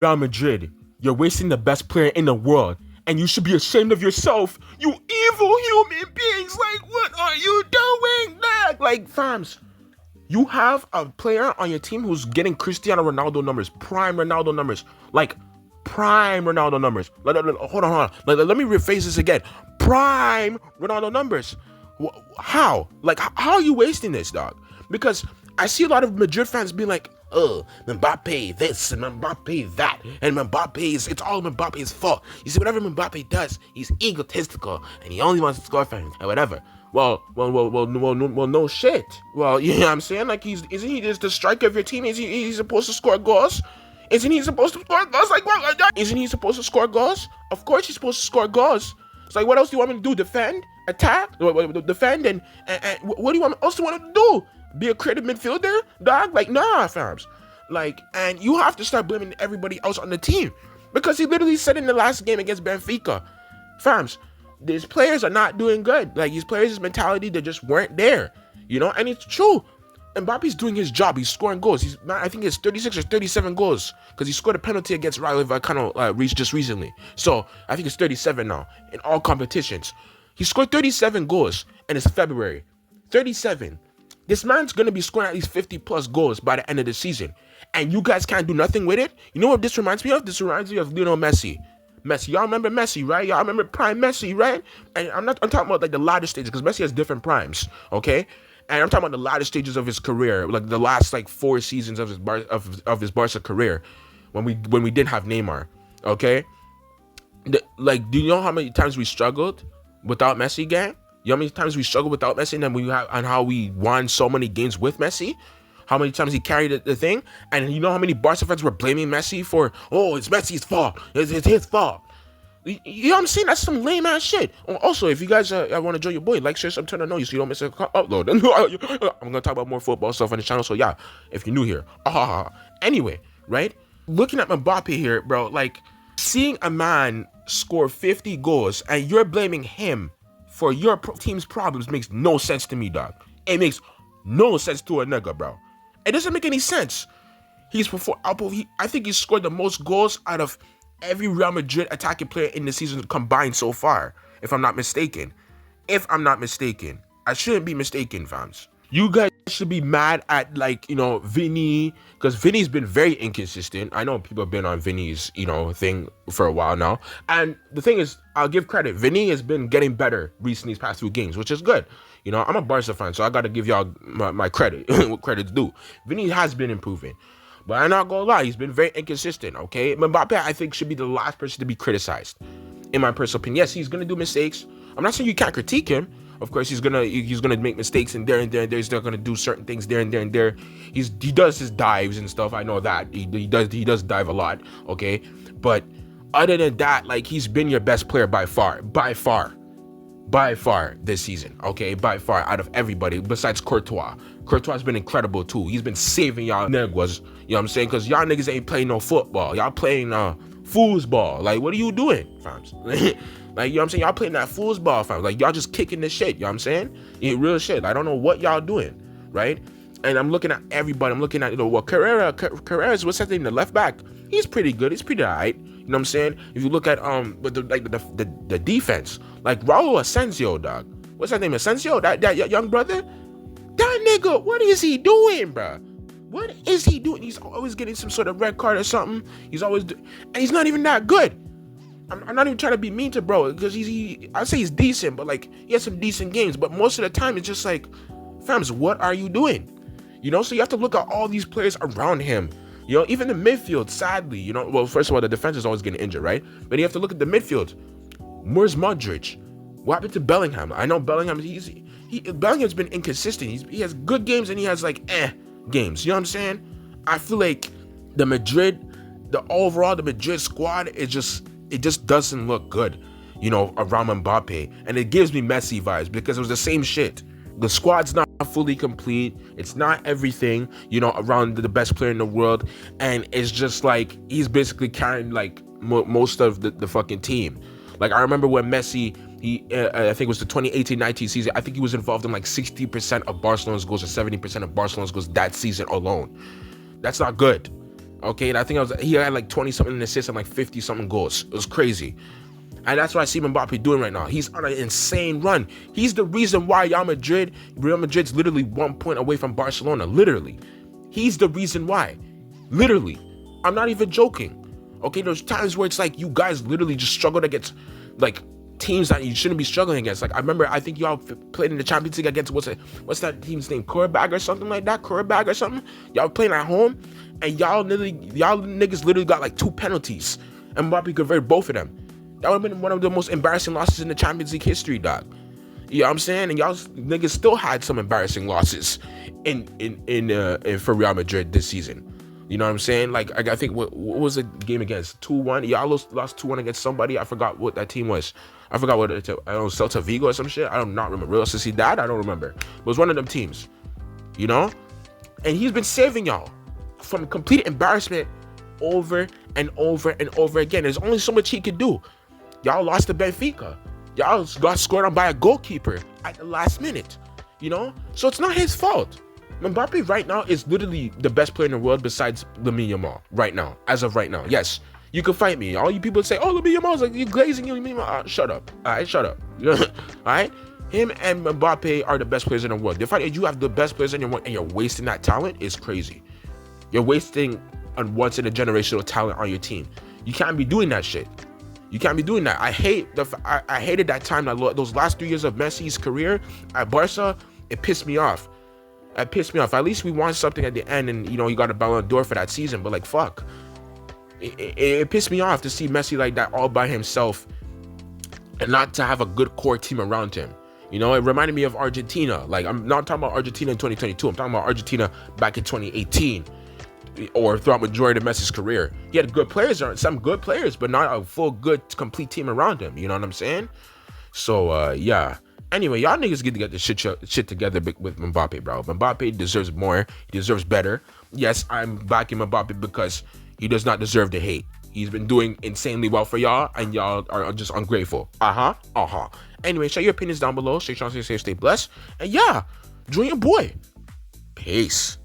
Real Madrid, you're wasting the best player in the world, and you should be ashamed of yourself, you evil human beings. Like, what are you doing, dog? Like, fams, you have a player on your team who's getting Cristiano Ronaldo numbers, prime Ronaldo numbers, like prime Ronaldo numbers. Hold on. Let me rephrase this again. Prime Ronaldo numbers. How? Like, how are you wasting this, dog? Because I see a lot of Madrid fans being like, oh, Mbappe this and Mbappe that, and it's all Mbappe's fault. You see, whatever Mbappe does, he's egotistical and he only wants to score for him and whatever. Well, no shit. Well, you know what I'm saying? Like, isn't he just the striker of your team? He's supposed to score goals? Isn't he supposed to score goals? Like, what? Isn't he supposed to score goals? Of course he's supposed to score goals. It's like, what else do you want me to do? Defend? Attack? Defend? And what do you want else to want to do? Be a creative midfielder? Dog? Like, nah, fams. Like, and you have to start blaming everybody else on the team. Because he literally said in the last game against Benfica, fams, these players are not doing good. Like, these players' mentality, they just weren't there. You know, and it's true. Mbappe's doing his job. He's scoring goals. I think it's 36 or 37 goals because he scored a penalty against Rayo Vallecano just recently. So I think it's 37 now in all competitions. He scored 37 goals and it's February. 37. This man's going to be scoring at least 50 plus goals by the end of the season. And you guys can't do nothing with it? You know what this reminds me of? This reminds me of Lionel Messi. Y'all remember Messi, right? Y'all remember prime Messi, right? And I'm talking about like the latter stages because Messi has different primes, okay? And I'm talking about the latter stages of his career, like the last like 4 seasons of his Barca career, when we didn't have Neymar, okay? Do you know how many times we struggled without Messi, gang? You know how many times we struggled without Messi, and how we won so many games with Messi? How many times he carried the thing? And you know how many Barca fans were blaming Messi for, oh, it's Messi's fault. It's his fault. You know what I'm saying? That's some lame ass shit. Also, if you guys want to join your boy, like, share, subscribe, turn on notifications so you don't miss an upload. I'm gonna talk about more football stuff on the channel. So yeah, if you're new here, anyway, right? Looking at Mbappe here, bro, like seeing a man score 50 goals and you're blaming him for your team's problems makes no sense to me, dog. It makes no sense to a nigga, bro. It doesn't make any sense. I think he's scored the most goals out of every Real Madrid attacking player in the season combined so far, if I'm not mistaken. I shouldn't be mistaken, fams. You guys should be mad at, like, you know, Vinny, because Vinny's been very inconsistent. I know people have been on Vinny's, you know, thing for a while now. And the thing is, I'll give credit. Vinny has been getting better recently these past 2 games, which is good. You know, I'm a Barca fan, so I got to give y'all my credit, what credit's due. Vinny has been improving. But I'm not gonna lie, he's been very inconsistent, okay? Mbappe, I think, should be the last person to be criticized, in my personal opinion. Yes, he's gonna do mistakes. I'm not saying you can't critique him. Of course, he's gonna make mistakes and there and there. He's not gonna do certain things there and there and there. He does his dives and stuff. I know that he does dive a lot, okay? But other than that, like, he's been your best player by far this season, okay? By far, out of everybody besides Courtois. Courtois has been incredible too. He's been saving y'all niggas, you know what I'm saying? Because y'all niggas ain't playing no football. Y'all playing foosball. Like, what are you doing, fams? Like, you know what I'm saying? Y'all playing that foosball, fams. Like, y'all just kicking the shit, you know what I'm saying? Real shit. I don't know what y'all doing, right? And I'm looking at everybody. I'm looking at, you know, what Carrera's, what's that name, the left back? He's pretty good. He's pretty alright. You know what I'm saying? If you look at the defense, like Raul Asensio, dog. What's that name? Asensio? That young brother? That nigga, what is he doing, bro? What is he doing? He's always getting some sort of red card or something. And he's not even that good. I'm not even trying to be mean to bro, because I'd say he's decent, but like, he has some decent games. But most of the time, it's just like, fams, what are you doing? You know, so you have to look at all these players around him. You know, even the midfield, sadly, you know, well, first of all, the defense is always getting injured, right? But you have to look at the midfield. Where's Modric? What happened to Bellingham? I know Bellingham, Bellingham's been inconsistent. He has good games and he has like games. You know what I'm saying? I feel like the Madrid squad, it just doesn't look good, you know, around Mbappe. And it gives me Messi vibes because it was the same shit. The squad's not fully complete. It's not everything, you know, around the best player in the world. And it's just like, he's basically carrying like most of the fucking team. Like, I remember when Messi, I think it was the 2018-19 season, I think he was involved in like 60% of Barcelona's goals or 70% of Barcelona's goals that season alone. That's not good, Okay, and I think he had like 20 something assists and like 50 something goals. It was crazy. And that's what I see Mbappe doing right now. He's on an insane run. He's the reason why Real Madrid's literally 1 point away from Barcelona. Literally. He's the reason why. Literally. I'm not even joking. Okay, there's times where it's like you guys literally just struggled against like teams that you shouldn't be struggling against. Like I think y'all played in the Champions League against what's that team's name? Korabag or something like that? Korabag or something? Y'all playing at home and y'all niggas literally got like 2 penalties. And Mbappe converted both of them. That would have been one of the most embarrassing losses in the Champions League history, dog. You know what I'm saying? And y'all niggas still had some embarrassing losses for Real Madrid this season. You know what I'm saying? Like I think what was the game against? 2-1. Y'all lost 2-1 against somebody. I forgot what that team was. I forgot what it. I don't know, Celta Vigo or some shit. I don't not remember. Real Sociedad. I don't remember. It was one of them teams. You know? And he's been saving y'all from complete embarrassment over and over and over again. There's only so much he could do. Y'all lost to Benfica. Y'all got scored on by a goalkeeper at the last minute. You know? So it's not his fault. Mbappe right now is literally the best player in the world besides Lamine Yamal. Right now. As of right now. Yes. You can fight me. All you people say, oh, Lamine Yamal's like, you glazing you. Lamine Yamal. Shut up. Alright, shut up. Alright? Him and Mbappe are the best players in the world. The fact that you have the best players in your world and you're wasting that talent is crazy. You're wasting a once in a generational talent on your team. You can't be doing that shit. You can't be doing that. I hated that time, those last 3 years of Messi's career at Barca. It pissed me off. It pissed me off. At least we won something at the end, and you know you got a Ballon d'Or for that season. But like, fuck, it pissed me off to see Messi like that all by himself, and not to have a good core team around him. You know, it reminded me of Argentina. Like, I'm not talking about Argentina in 2022. I'm talking about Argentina back in 2018. Or throughout majority of Messi's career. He had good players, some good players, but not a full, good, complete team around him. You know what I'm saying? So, yeah. Anyway, y'all niggas get to get this shit together with Mbappe, bro. Mbappe deserves more. He deserves better. Yes, I'm backing Mbappe because he does not deserve the hate. He's been doing insanely well for y'all, and y'all are just ungrateful. Anyway, share your opinions down below. Stay strong, stay safe, stay blessed. And yeah, join your boy. Peace.